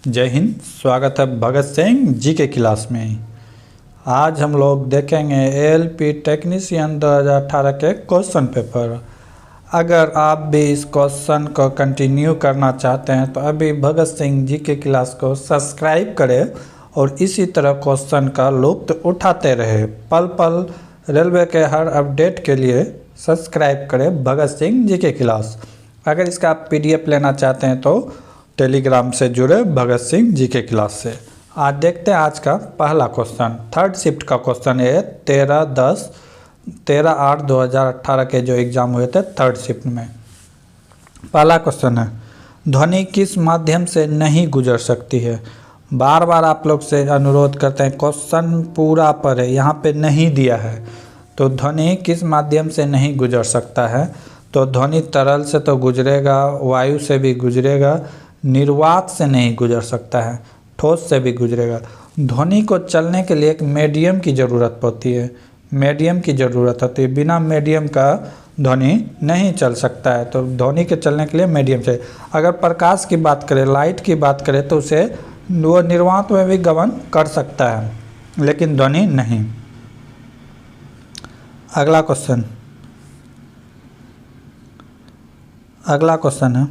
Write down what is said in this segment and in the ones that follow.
जय हिंद। स्वागत है भगत सिंह जी के क्लास में। आज हम लोग देखेंगे एएलपी टेक्नीशियन 2018 के क्वेश्चन पेपर। अगर आप भी इस क्वेश्चन को कंटिन्यू करना चाहते हैं तो अभी भगत सिंह जी के क्लास को सब्सक्राइब करें और इसी तरह क्वेश्चन का लुत्फ उठाते रहे। पल पल रेलवे के हर अपडेट के लिए सब्सक्राइब करें भगत सिंह जी के क्लास। अगर इसका आप पीडीएफ लेना चाहते हैं तो टेलीग्राम से जुड़े भगत सिंह जी के क्लास से। आज देखते हैं आज का पहला क्वेश्चन। थर्ड शिफ्ट का क्वेश्चन है 13/8/2018 के जो एग्ज़ाम हुए थे थर्ड शिफ्ट में। पहला क्वेश्चन है, ध्वनि किस माध्यम से नहीं गुजर सकती है। बार बार आप लोग से अनुरोध करते हैं, क्वेश्चन पूरा पढ़े, यहाँ पे नहीं दिया है। तो ध्वनि किस माध्यम से नहीं गुजर सकता है, तो ध्वनि तरल से तो गुजरेगा, वायु से भी गुजरेगा, निर्वात से नहीं गुजर सकता है, ठोस से भी गुजरेगा। ध्वनि को चलने के लिए एक मीडियम की ज़रूरत होती है, मीडियम की ज़रूरत होती है। बिना मीडियम का ध्वनि नहीं चल सकता है। तो ध्वनि के चलने के लिए मीडियम चाहिए। अगर प्रकाश की बात करें, लाइट की बात करें, तो उसे वो निर्वात में भी गमन कर सकता है, लेकिन ध्वनि नहीं। अगला क्वेश्चन है,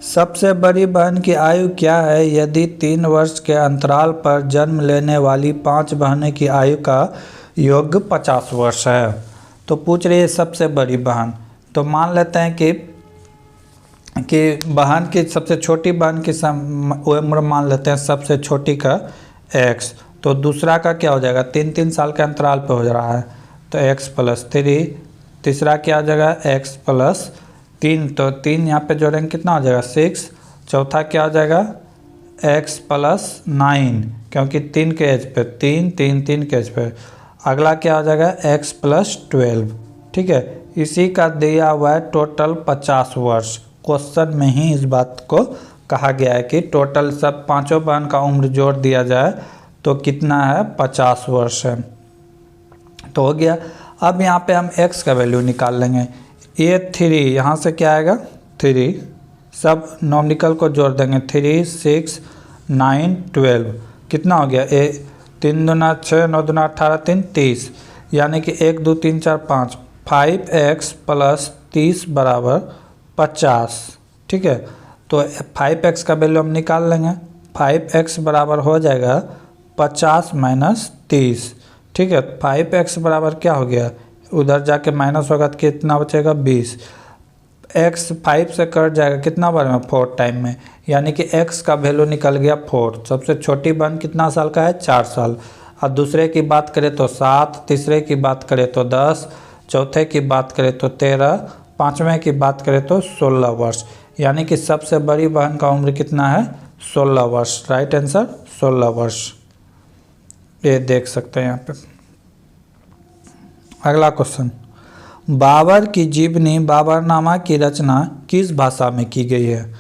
सबसे बड़ी बहन की आयु क्या है यदि 3 वर्ष के अंतराल पर जन्म लेने वाली 5 बहनों की आयु का योग 50 वर्ष है। तो पूछ रही है सबसे बड़ी बहन। तो मान लेते हैं कि बहन की सबसे छोटी बहन की उम्र मान लेते हैं सबसे छोटी का x। तो दूसरा का क्या हो जाएगा, 3-3 साल के अंतराल पर हो रहा है, तो x+3। तीसरा क्या हो जाएगा, x+3। तो 3 यहाँ पे जोड़ेंगे कितना हो जाएगा, 6। चौथा क्या हो जाएगा, x+9, क्योंकि 3 के एज पे 3 के एज पे। अगला क्या हो जाएगा, x+12। ठीक है, इसी का दिया हुआ है टोटल 50 वर्ष। क्वेश्चन में ही इस बात को कहा गया है कि टोटल सब पाँचों बहन का उम्र जोड़ दिया जाए तो कितना है, 50 वर्ष है। तो हो गया। अब यहाँ पे हम x का वैल्यू निकाल लेंगे। ये 3 यहाँ से क्या आएगा, 3 सब नॉमिकल को जोड़ देंगे, 3, 6, 9, 12 कितना हो गया, 3 दूना 6, 9 दूना 18, 3 30, यानी कि 1 2 3 4 5, 5x + 30 = 50। ठीक है, तो 5x का वैल्यू हम निकाल लेंगे। 5x बराबर हो जाएगा 50 - 30। ठीक है, 5x बराबर क्या हो गया, उधर जाके माइनस होगा तो कितना बचेगा, 20। x 5 से कट जाएगा कितना बार में, 4 टाइम में, यानी कि x का वैल्यू निकल गया 4। सबसे छोटी बहन कितना साल का है, 4 साल। और दूसरे की बात करें तो 7, तीसरे की बात करें तो 10, चौथे की बात करें तो 13, पाँचवें की बात करें तो 16 वर्ष। यानी कि सबसे बड़ी बहन का उम्र कितना है, 16 वर्ष। राइट आंसर 16 वर्ष, ये देख सकते हैं यहाँ पे। अगला क्वेश्चन, बाबर की जीवनी बाबरनामा की रचना किस भाषा में की गई है।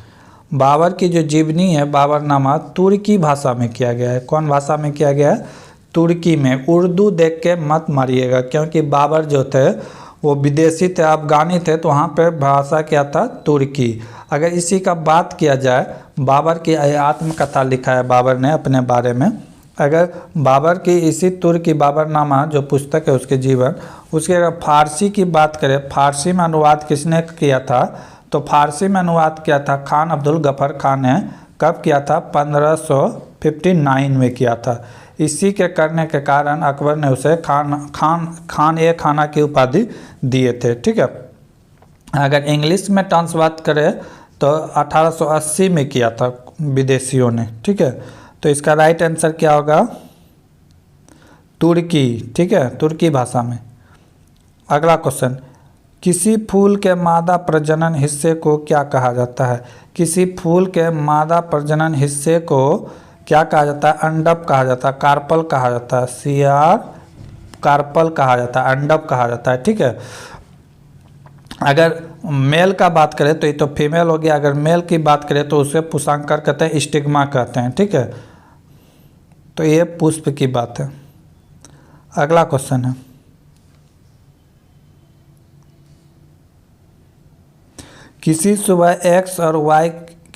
बाबर की जो जीवनी है बाबरनामा तुर्की भाषा में किया गया है। कौन भाषा में किया गया है, तुर्की में। उर्दू देख के मत मारिएगा, क्योंकि बाबर जो थे वो विदेशी थे, अफगानी थे, तो वहाँ पे भाषा क्या था, तुर्की। अगर इसी का बात किया जाए, बाबर की आत्मकथा लिखा है बाबर ने अपने बारे में। अगर बाबर की इसी तुर्की बाबरनामा जो पुस्तक है उसके जीवन, उसके अगर फारसी की बात करें, फारसी में अनुवाद किसने किया था, तो फारसी में अनुवाद किया था खान अब्दुल गफर खान ने। कब किया था, 1559 में किया था। इसी के करने के कारण अकबर ने उसे खान-ए-खाना की उपाधि दिए थे। ठीक है, अगर इंग्लिश में ट्रांसलेट करें तो 1880 में किया था विदेशियों ने। ठीक है, तो इसका राइट आंसर क्या होगा, तुर्की। ठीक है, तुर्की भाषा में। अगला क्वेश्चन, किसी फूल के मादा प्रजनन हिस्से को क्या कहा जाता है। किसी फूल के मादा प्रजनन हिस्से को क्या कहा जाता है, अंडप कहा जाता है, कार्पल कहा जाता है, कार्पल कहा जाता है, अंडप कहा जाता है। ठीक है, अगर मेल का बात करें तो ये तो फीमेल हो गया, अगर मेल की बात करें तो उसे पुष्पांकर कहते हैं, स्टिग्मा कहते हैं। ठीक है, तो ये पुष्प की बात है। अगला क्वेश्चन है, किसी सुबह x और y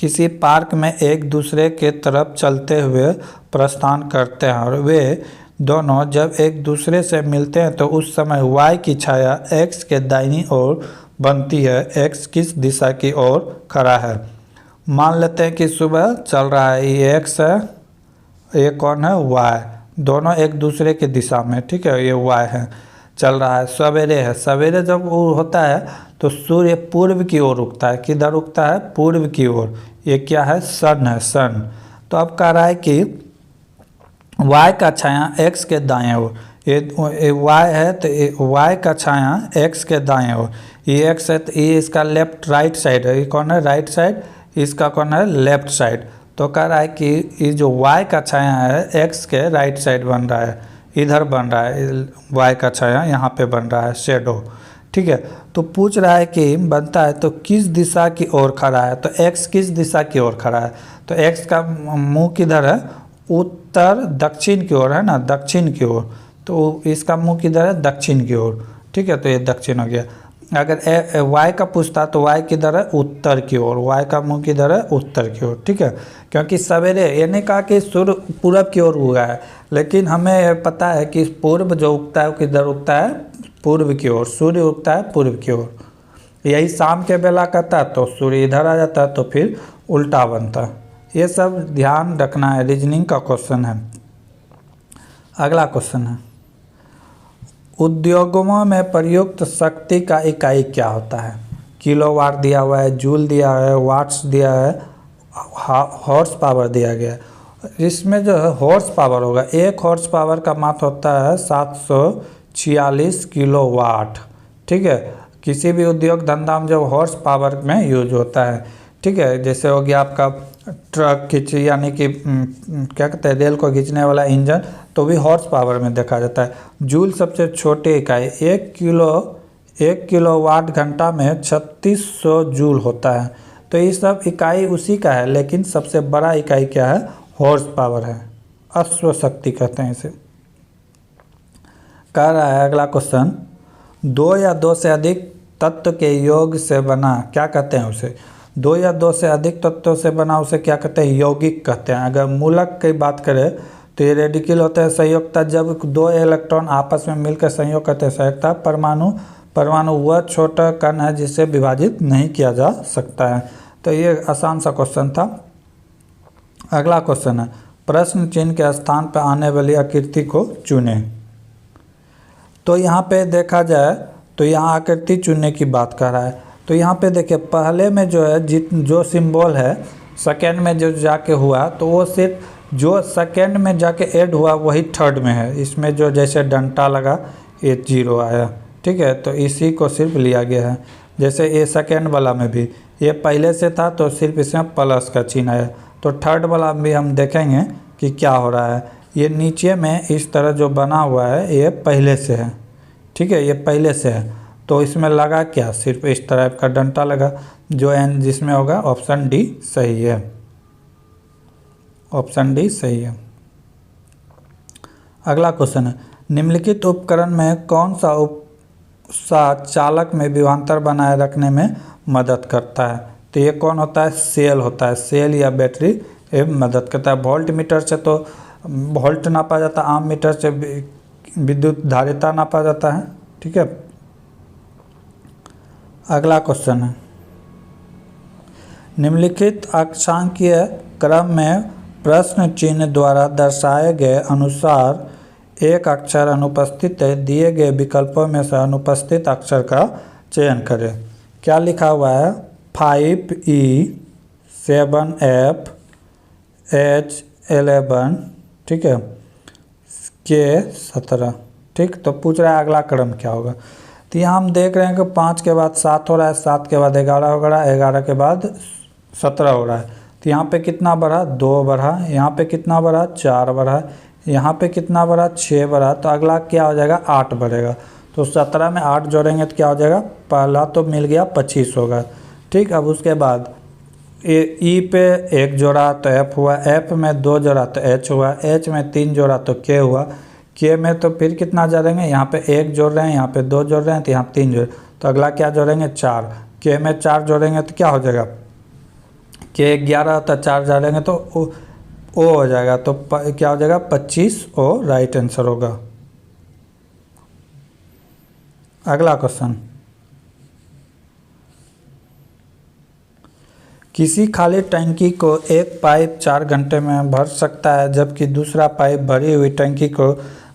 किसी पार्क में एक दूसरे के तरफ चलते हुए प्रस्थान करते हैं और वे दोनों जब एक दूसरे से मिलते हैं तो उस समय y की छाया x के दाहिनी ओर बनती है। x किस दिशा की ओर खड़ा है? मान लेते हैं कि सुबह चल रहा है, ये x है, ये कौन है? y। दोनों एक दूसरे की दिशा में, ठीक है, ये y है, चल रहा है। सवेरे है, सवेरे जब वो होता है तो सूर्य पूर्व की ओर उगता है। किधर उगता है? पूर्व की ओर। ये क्या है? सन है, सन। तो अब कह रहा है कि y का छाया x के दाएं ओर, ये y है तो y का छाया x के दाएं ओर, ये x है तो ये इसका लेफ्ट राइट साइड है। ये कौन है? Right side. इसका कौन है? Left side. तो कह रहा है कि ये जो y का छाया है x के राइट साइड बन रहा है, इधर बन रहा है, y का छाया यहाँ पे बन रहा है, शेडो, ठीक है। तो पूछ रहा है कि बनता है तो किस दिशा की ओर खड़ा है? तो x किस दिशा की ओर खड़ा है? तो x का मुंह किधर है? उत्तर दक्षिण की ओर है ना, दक्षिण की ओर। तो इसका मुंह किधर है? दक्षिण की ओर, ठीक है। तो ये दक्षिण हो गया। अगर y का पूछता तो y किधर है? उत्तर की ओर। y का मुंह किधर है? उत्तर की ओर, ठीक है। क्योंकि सवेरे, ये नहीं कहा कि सूर्य पूरब की ओर उगा है, लेकिन हमें पता है कि पूर्व जो उगता है वो किधर उगता है? पूर्व की ओर। सूर्य उगता है पूर्व की ओर। यही शाम के बेला करता है तो सूर्य इधर आ जाता है, तो फिर उल्टा बनता है। ये सब ध्यान रखना है, रीजनिंग का क्वेश्चन है। अगला क्वेश्चन है, उद्योगों में प्रयुक्त शक्ति का इकाई क्या होता है? किलोवाट दिया हुआ है, जूल दिया है, वाट्स दिया है, हॉर्स पावर दिया गया है। इसमें जो है हॉर्स पावर होगा, एक हॉर्स पावर का मात्रा होता है 746 किलोवाट, ठीक है। किसी भी उद्योग धंधा में जब हॉर्स पावर में यूज होता है, ठीक है। जैसे हो गया आपका ट्रक खींच, यानी कि क्या कहते हैं, रेल को खींचने वाला इंजन, तो भी हॉर्स पावर में देखा जाता है। जूल सबसे छोटे इकाई, 1 किलोवाट घंटा में 3600 जूल होता है। तो ये सब इकाई उसी का है, लेकिन सबसे बड़ा इकाई क्या है? हॉर्स पावर है, अश्व शक्ति कहते हैं इसे। कह रहा है अगला क्वेश्चन, 2 या 2 से अधिक तत्व के योग से बना, क्या कहते हैं उसे? 2 या 2 से अधिक तत्वों से बना उसे क्या कहते हैं? यौगिक कहते हैं। अगर मूलक की बात करें तो ये रेडिकल होता है संयोगता, जब 2 इलेक्ट्रॉन आपस में मिलकर संयोग करते हैं, संयोगता। परमाणु वह छोटा कण है जिसे विभाजित नहीं किया जा सकता है। तो ये आसान सा क्वेश्चन था। अगला क्वेश्चन है, प्रश्न चिन्ह के स्थान पर आने वाली आकृति को चुनें। तो यहाँ पे देखा जाए तो यहाँ आकृति चुनने की बात कर रहा है। तो यहाँ पे देखिए, पहले में जो है जो सिंबल है सेकेंड में जो जाके हुआ, तो वो सिर्फ जो सेकेंड में जाके ऐड हुआ वही थर्ड में है। इसमें जो जैसे डंटा लगा ये 0 आया, ठीक है। तो इसी को सिर्फ लिया गया है। जैसे ये सेकेंड वाला में भी ये पहले से था तो सिर्फ इसमें प्लस का चिन्ह आया। तो थर्ड वाला भी हम देखेंगे कि क्या हो रहा है। ये नीचे में इस तरह जो बना हुआ है ये पहले से है, ठीक है, ये पहले से है। तो इसमें लगा क्या? सिर्फ इस तरह का डंटा लगा, जो एन जिसमें होगा ऑप्शन डी सही है, ऑप्शन डी सही है। अगला क्वेश्चन है, निम्नलिखित उपकरण में कौन सा चालक में विभवांतर बनाए रखने में मदद करता है? तो ये कौन होता है? सेल होता है। सेल या बैटरी ये मदद करता है। वोल्ट मीटर से तो वोल्ट नापा जाता है, आम मीटर से विद्युत धारिता नापा जाता है, ठीक है। अगला क्वेश्चन है, निम्नलिखित अक्षांकीय क्रम में प्रश्न चिन्ह द्वारा दर्शाए गए अनुसार एक अक्षर अनुपस्थित है, दिए गए विकल्पों में से अनुपस्थित अक्षर का चयन करें। क्या लिखा हुआ है? 5E 7F H11, ठीक है, K17, ठीक। तो पूछ रहा है अगला क्रम क्या होगा। तो यहाँ हम देख रहे हैं कि 5 के बाद 7 हो रहा है, 7 के बाद 11 हो रहा है, 11 के बाद 17 हो रहा है। तो यहाँ पे कितना बढ़ा? 2 बढ़ा। यहाँ पे कितना बढ़ा? 4 बढ़ा। यहाँ पे कितना बढ़ा? 6 बढ़ा। तो अगला क्या हो जाएगा? 8 बढ़ेगा। तो 17 में 8 जोड़ेंगे तो क्या हो जाएगा? पहला तो मिल गया 25 होगा, ठीक। अब उसके बाद ई पे 1 जोड़ा तो एफ हुआ, एफ में 2 जोड़ा तो एच हुआ, एच में 3 जोड़ा तो के हुआ, के में तो फिर कितना जोड़ेंगे? यहाँ पे 1 जोड़ रहे हैं, यहाँ पे 2 जोड़ रहे हैं, तो यहाँ 3 जोड़, तो अगला क्या जोड़ेंगे? 4। के में 4 जोड़ेंगे तो क्या हो जाएगा? के 11 होता है, 4 डालेंगे तो ओ हो जाएगा, तो क्या हो जाएगा 25 ओ राइट आंसर होगा। अगला क्वेश्चन, किसी खाली टंकी को एक पाइप 4 घंटे में भर सकता है जबकि दूसरा पाइप भरी हुई टंकी को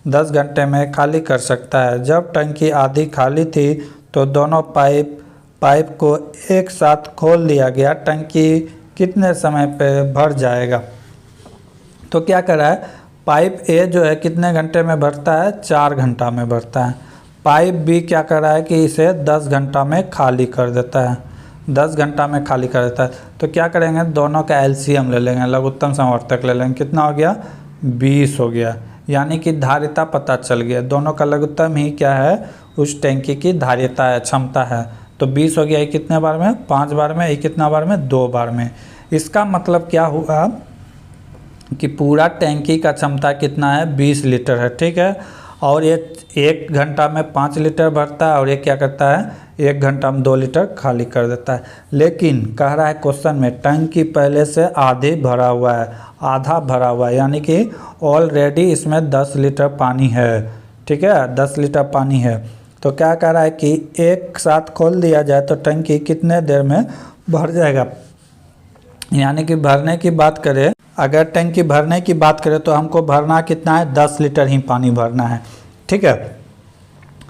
10 घंटे में खाली कर सकता है। जब टंकी आधी खाली थी तो दोनों पाइप को एक साथ खोल दिया गया, टंकी कितने समय पे भर जाएगा? तो क्या कर रहा है, पाइप ए जो है कितने घंटे में भरता है, 4 घंटा में भरता है। पाइप बी क्या कर रहा है कि इसे 10 घंटा में खाली कर देता है, 10 घंटा में खाली कर देता है। तो क्या करेंगे, दोनों का एलसीएम ले लेंगे, लघुत्तम समवर्तक ले लेंगे, कितना हो गया 20 हो गया, यानी कि धारिता पता चल गया। दोनों का लघुत्तम ही क्या है, उस टैंकी की धारिता है, क्षमता है। तो 20 हो गया, ये कितने बार में, 5 बार में, ये कितना बार में, 2 बार में। इसका मतलब क्या हुआ कि पूरा टैंकी का क्षमता कितना है, 20 लीटर है, ठीक है। और ये 1 घंटा में 5 लीटर भरता है और ये क्या करता है, 1 घंटा में 2 लीटर खाली कर देता है। लेकिन कह रहा है क्वेश्चन में टंकी पहले से आधे भरा हुआ है, आधा भरा हुआ है, यानी कि ऑलरेडी इसमें 10 लीटर पानी है, ठीक है, 10 लीटर पानी है। तो क्या कह रहा है कि एक साथ खोल दिया जाए तो टंकी कितने देर में भर जाएगा? यानी कि भरने की बात करें, अगर टंकी भरने की बात करें तो हमको भरना कितना है, 10 लीटर ही पानी भरना है, ठीक है।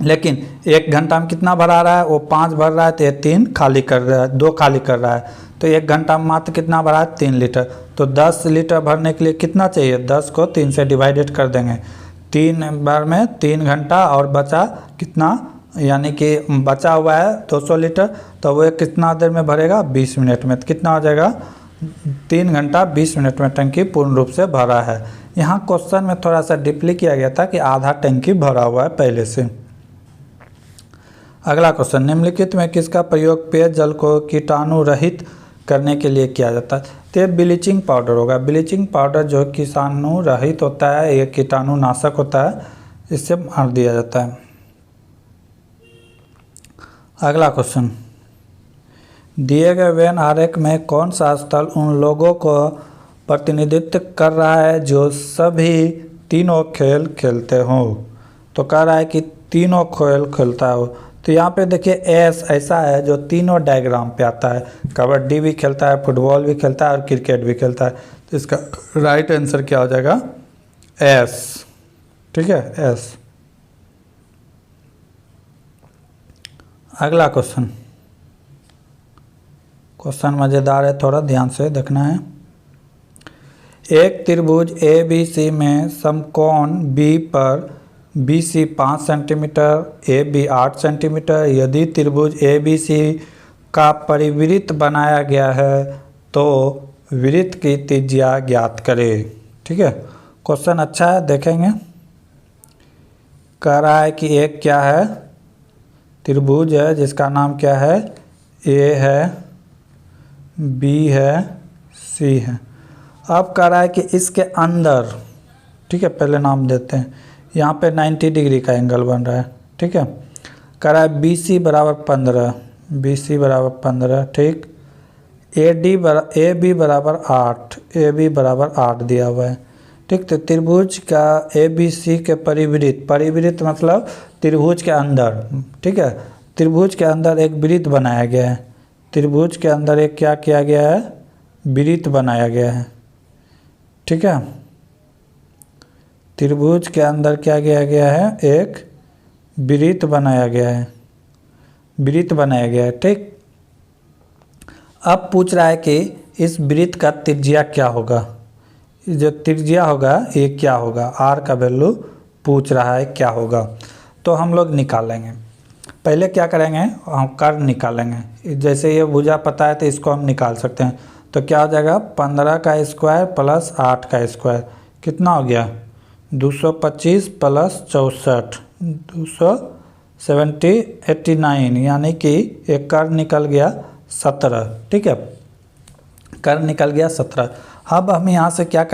लेकिन 1 घंटा में कितना भरा रहा है, वो 5 भर रहा है, तो ये 3 खाली कर रहा है, 2 खाली कर रहा है। तो 1 घंटा में मात्र कितना भरा है, 3 लीटर। तो 10 लीटर भरने के लिए कितना चाहिए, 10 को 3 से डिवाइडेड कर देंगे, 3 बार में 3 घंटा और बचा कितना, यानी कि बचा हुआ है 200 लीटर, तो वो कितना देर में भरेगा, 20 मिनट में। तो कितना हो जाएगा, 3 घंटा 20 मिनट में टंकी पूर्ण रूप से भरा है। यहाँ क्वेश्चन में थोड़ा सा डीपली किया गया था कि आधा टंकी भरा हुआ है पहले से। अगला क्वेश्चन, निम्नलिखित में किसका प्रयोग पेयजल को कीटाणु रहित करने के लिए किया जाता है? तो ब्लीचिंग पाउडर होगा। ब्लीचिंग पाउडर जो कीटाणु रहित होता है, ये कीटाणु नाशक होता है, इससे मार दिया जाता है। अगला क्वेश्चन, दिए गए वेन आरेख में कौन सा स्थल उन लोगों को प्रतिनिधित्व कर रहा है जो सभी तीनों खेल खेलते हो? तो कह रहा है कि तीनों खेल खेलता हो। तो यहाँ पे देखिए एस ऐसा है जो तीनों डायग्राम पे आता है, कबड्डी भी खेलता है, फुटबॉल भी खेलता है और क्रिकेट भी खेलता है। तो इसका राइट आंसर क्या हो जाएगा, एस, ठीक है, एस। अगला क्वेश्चन, क्वेश्चन मज़ेदार है, थोड़ा ध्यान से देखना है। एक त्रिभुज ए बी सी में समकोण बी पर B C 5 centimetre, A B 8 centimetre. यदि त्रिभुज ए बी सी का परिवृत्त बनाया गया है तो वृत्त की त्रिज्या ज्ञात करें, ठीक है। क्वेश्चन अच्छा है, देखेंगे। कह रहा है कि एक क्या है, त्रिभुज है जिसका नाम क्या है, ए है, बी है, सी है। अब कह रहा है कि इसके अंदर, ठीक है, पहले नाम देते हैं, यहाँ पे 90 डिग्री का एंगल बन रहा है, ठीक है। कह रहा है बी सी बराबर 15, बी सी बराबर 15, ठीक। ए बी बराबर 8, ए बी बराबर 8 दिया हुआ है, ठीक। तो त्रिभुज का ए बी सी के परिवृत्त मतलब त्रिभुज के अंदर, ठीक है, त्रिभुज के अंदर एक वृत्त बनाया गया है। त्रिभुज के अंदर एक क्या किया गया है, वृत्त बनाया गया है, ठीक है। त्रिभुज के अंदर क्या किया गया है, एक वृत्त बनाया गया है, वृत्त बनाया गया है, ठीक। अब पूछ रहा है कि इस वृत्त का त्रिज्या क्या होगा, जो त्रिज्या होगा ये क्या होगा, आर का वैल्यू पूछ रहा है क्या होगा। तो हम लोग निकालेंगे, पहले क्या करेंगे, हम कर्व निकालेंगे। जैसे ये भुजा पता है तो इसको हम निकाल सकते हैं। तो क्या हो जाएगा, 15 का स्क्वायर प्लस 8 का स्क्वायर कितना हो गया, 225 प्लस 64, 289, यानी कि एक कर्व निकल गया 17, ठीक है, कर्व निकल गया 17। अब हम यहाँ से क्या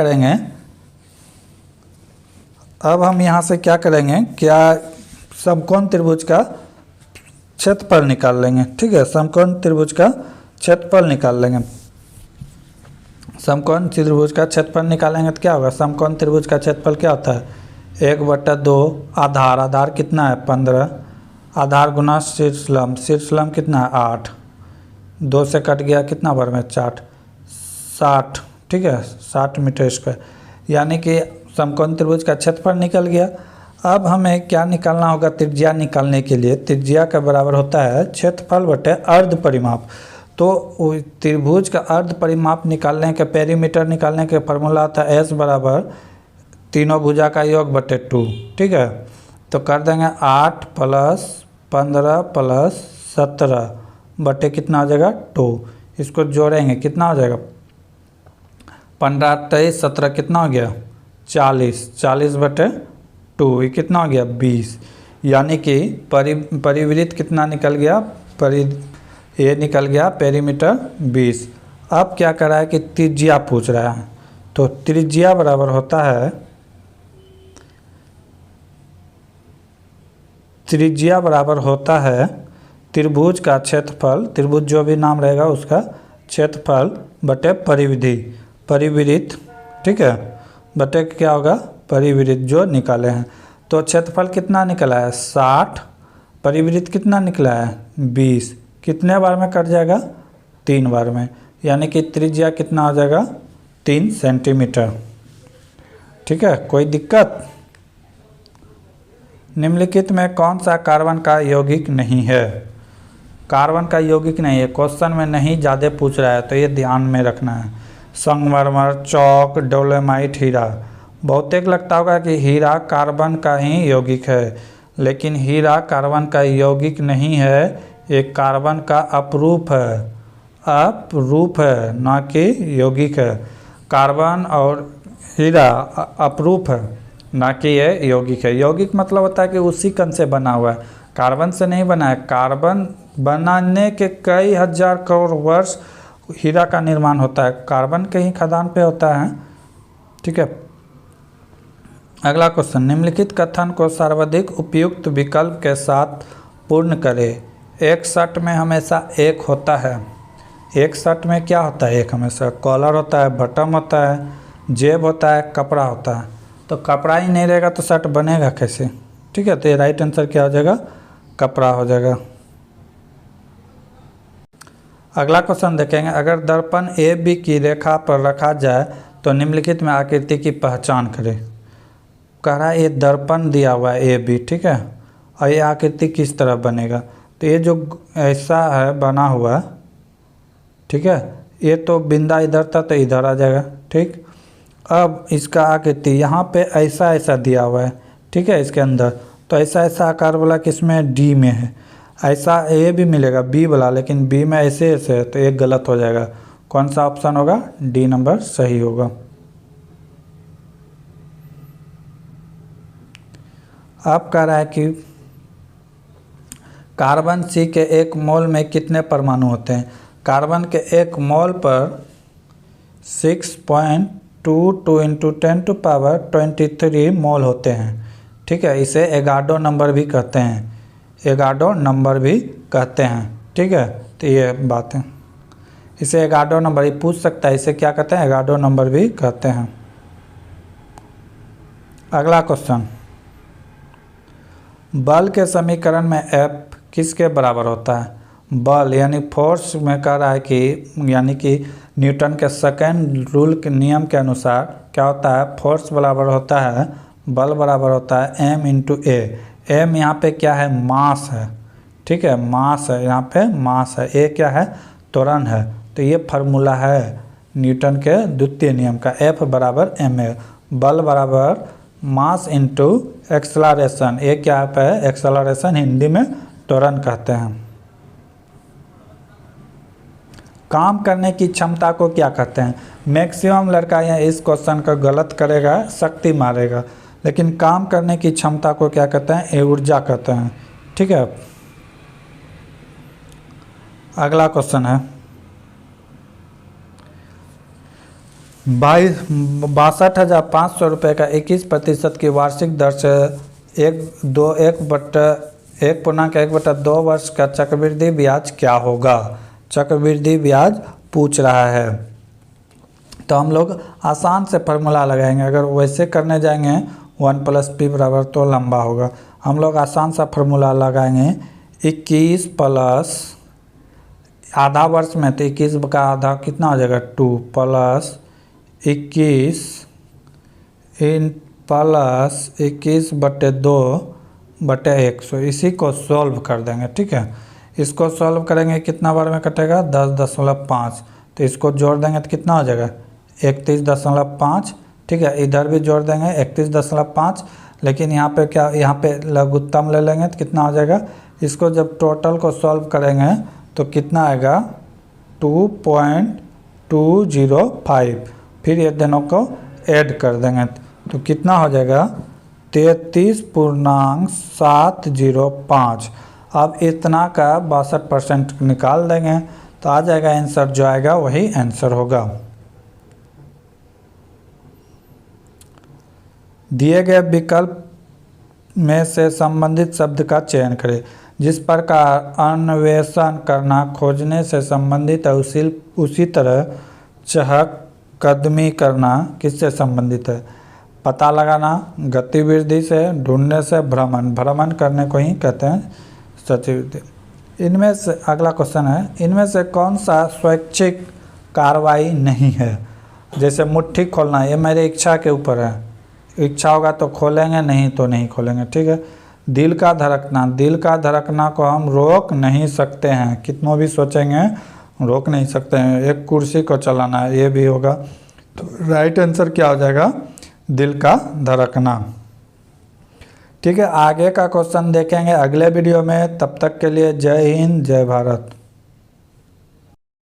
करेंगे, क्या समकोण त्रिभुज का क्षेत्रफल निकाल लेंगे, ठीक है, समकोण त्रिभुज का क्षेत्रफल निकाल लेंगे। समकोण त्रिभुज का क्षेत्रफल निकालेंगे तो क्या होगा, समकोण त्रिभुज का क्षेत्रफल क्या होता है 1/2 आधार, आधार कितना है 15, आधार गुना शीर्षलंब, शीर्षलंब कितना है 8, 2 से कट गया कितना बार में 60, ठीक है 60 मीटर स्क्वायर, यानी कि समकोण त्रिभुज का क्षेत्रफल निकल गया। अब हमें क्या निकालना होगा, त्रिज्या निकालने के लिए त्रिज्या का बराबर होता है क्षेत्रफल बटे अर्ध परिमाप। तो त्रिभुज का अर्ध परिमाप निकालने के, पेरीमीटर निकालने के फार्मूला था S बराबर तीनों भुजा का योग बटे 2, ठीक है। तो कर देंगे 8 + 15 + 17 बटे कितना हो जाएगा 2, इसको जोड़ेंगे कितना हो जाएगा 15 23 17 कितना हो गया 40, 40 बटे 2 ये कितना हो गया 20, यानी कि परिवृत्त कितना निकल गया, ये निकल गया पेरीमीटर 20। अब क्या कर रहा है कि त्रिज्या पूछ रहा है, तो त्रिज्या बराबर होता है, त्रिज्या बराबर होता है त्रिभुज का क्षेत्रफल, त्रिभुज जो भी नाम रहेगा उसका क्षेत्रफल बटे परिवृत्त, ठीक है, बटे क्या होगा परिवृत्त जो निकाले हैं। तो क्षेत्रफल कितना निकला है 60, परिवृत्त कितना निकला है 20, कितने बार में कट जाएगा 3 बार में, यानी कि त्रिज्या कितना हो जाएगा 3 सेंटीमीटर, ठीक है। कोई दिक्कत, निम्नलिखित में कौन सा कार्बन का यौगिक नहीं है, कार्बन का यौगिक नहीं है, क्वेश्चन में नहीं ज़्यादा पूछ रहा है तो ये ध्यान में रखना है। संगमरमर, चौक, डोलोमाइट, हीरा। बहुतेक लगता होगा कि हीरा कार्बन का ही यौगिक है, लेकिन हीरा कार्बन का यौगिक नहीं है, एक कार्बन का अपरूप है, ना कि यौगिक है। कार्बन और हीरा अपरूप है, ना कि ये यौगिक है। यौगिक मतलब होता है कि उसी कण से बना हुआ है, कार्बन से नहीं बना है। कार्बन बनाने के कई हजार करोड़ वर्ष हीरा का निर्माण होता है, कार्बन के ही खदान पे होता है, ठीक है। अगला क्वेश्चन, निम्नलिखित कथन को सर्वाधिक उपयुक्त विकल्प के साथ पूर्ण करें। एक शर्ट में हमेशा एक होता है, एक शर्ट में क्या होता है, एक हमेशा कॉलर होता है, बटन होता है, जेब होता है, कपड़ा होता है। तो कपड़ा ही नहीं रहेगा तो शर्ट बनेगा कैसे, ठीक है। तो ये राइट आंसर क्या हो जाएगा, कपड़ा हो जाएगा। अगला क्वेश्चन देखेंगे, अगर दर्पण ए बी की रेखा पर रखा जाए तो निम्नलिखित में आकृति की पहचान करें। कह रहा है ये दर्पण दिया हुआ है ए बी, ठीक है, और ये आकृति किस तरह बनेगा। तो ये जो ऐसा है बना हुआ, ठीक है, ये तो बिंदा इधर था तो इधर आ जाएगा, ठीक। अब इसका आकृति यहाँ पे ऐसा दिया हुआ है, ठीक है, इसके अंदर तो ऐसा आकार वाला किसमें डी में है, ऐसा ए भी मिलेगा बी वाला, लेकिन बी में ऐसे है तो ये गलत हो जाएगा। कौन सा ऑप्शन होगा, डी नंबर सही होगा। अब कह रहा है कि कार्बन सी के एक मोल में कितने परमाणु होते हैं। कार्बन के एक मोल पर 6.22 × 10⁻23 मोल होते हैं, ठीक है। इसे एगाडो नंबर भी कहते हैं, एगाडो नंबर भी कहते हैं, ठीक है। तो ये बात है, इसे एगाडो नंबर ही पूछ सकता है, इसे क्या कहते हैं, एगाडो नंबर भी कहते हैं। अगला क्वेश्चन, बल के समीकरण में F किसके बराबर होता है। बल यानी फोर्स में कह रहा है कि यानी कि न्यूटन के सेकेंड रूल के नियम के अनुसार क्या होता है, फोर्स बराबर होता है, बल बराबर होता है m × a। m यहाँ पे क्या है, मास है, ठीक है, मास है, यहाँ पे मास है, a क्या है, त्वरण है। तो ये फार्मूला है न्यूटन के द्वितीय नियम का, F बराबर ma, बल बराबर मास इंटू एक्सलरेशन। ये क्या है, एक्सलरेशन हिंदी में त्वरण कहते हैं। काम करने की क्षमता को क्या कहते हैं। मैक्सिमम लड़का यहाँ इस क्वेश्चन का गलत करेगा, शक्ति मारेगा, लेकिन काम करने की क्षमता को क्या कहते हैं, ऊर्जा कहते हैं, ठीक है। अगला क्वेश्चन है 62,500 रुपये का 21% की वार्षिक दर से 1.1/2 वर्ष का चक्रवृद्धि ब्याज क्या होगा। चक्रवृद्धि ब्याज पूछ रहा है, तो हम लोग आसान से फार्मूला लगाएंगे। अगर वैसे करने जाएंगे 1 + p बराबर तो लंबा होगा। हम लोग आसान सा फार्मूला लगाएंगे 21 प्लस आधा वर्ष में तो 21 का आधा कितना हो जाएगा 2 प्लस 21 इन प्लस 21/2/100। इसी को सॉल्व कर देंगे। ठीक है, इसको सॉल्व करेंगे कितना बार में कटेगा 10.5। तो इसको जोड़ देंगे तो कितना हो जाएगा 31.5। ठीक है, इधर भी जोड़ देंगे 31.5। लेकिन यहाँ पे क्या, यहाँ पे लघुत्तम ले लेंगे तो कितना हो जाएगा। इसको जब टोटल को सॉल्व करेंगे तो कितना आएगा 2.205। फिर ये दोनों को ऐड कर देंगे तो कितना हो जाएगा 33.705। अब इतना का 62% निकाल देंगे तो आ जाएगा आंसर, जो आएगा वही आंसर होगा। दिए गए विकल्प में से संबंधित शब्द का चयन करें। जिस प्रकार अन्वेषण करना खोजने से संबंधित है उसी तरह चहकदमी करना किससे संबंधित है। पता लगाना, गतिविधि से, ढूंढने से, भ्रमण करने को ही कहते हैं गतिविधि। इनमें से अगला क्वेश्चन है, इनमें से कौन सा स्वैच्छिक कार्रवाई नहीं है। जैसे मुट्ठी खोलना, ये मेरी इच्छा के ऊपर है, इच्छा होगा तो खोलेंगे, नहीं तो नहीं खोलेंगे। ठीक है, दिल का धड़कना को हम रोक नहीं सकते हैं, कितनों भी सोचेंगे रोक नहीं सकते हैं। एक कुर्सी को चलाना है, ये भी होगा। तो राइट आंसर क्या हो जाएगा दिल का धड़कना। ठीक है, आगे का क्वेश्चन देखेंगे अगले वीडियो में। तब तक के लिए जय हिंद, जय भारत।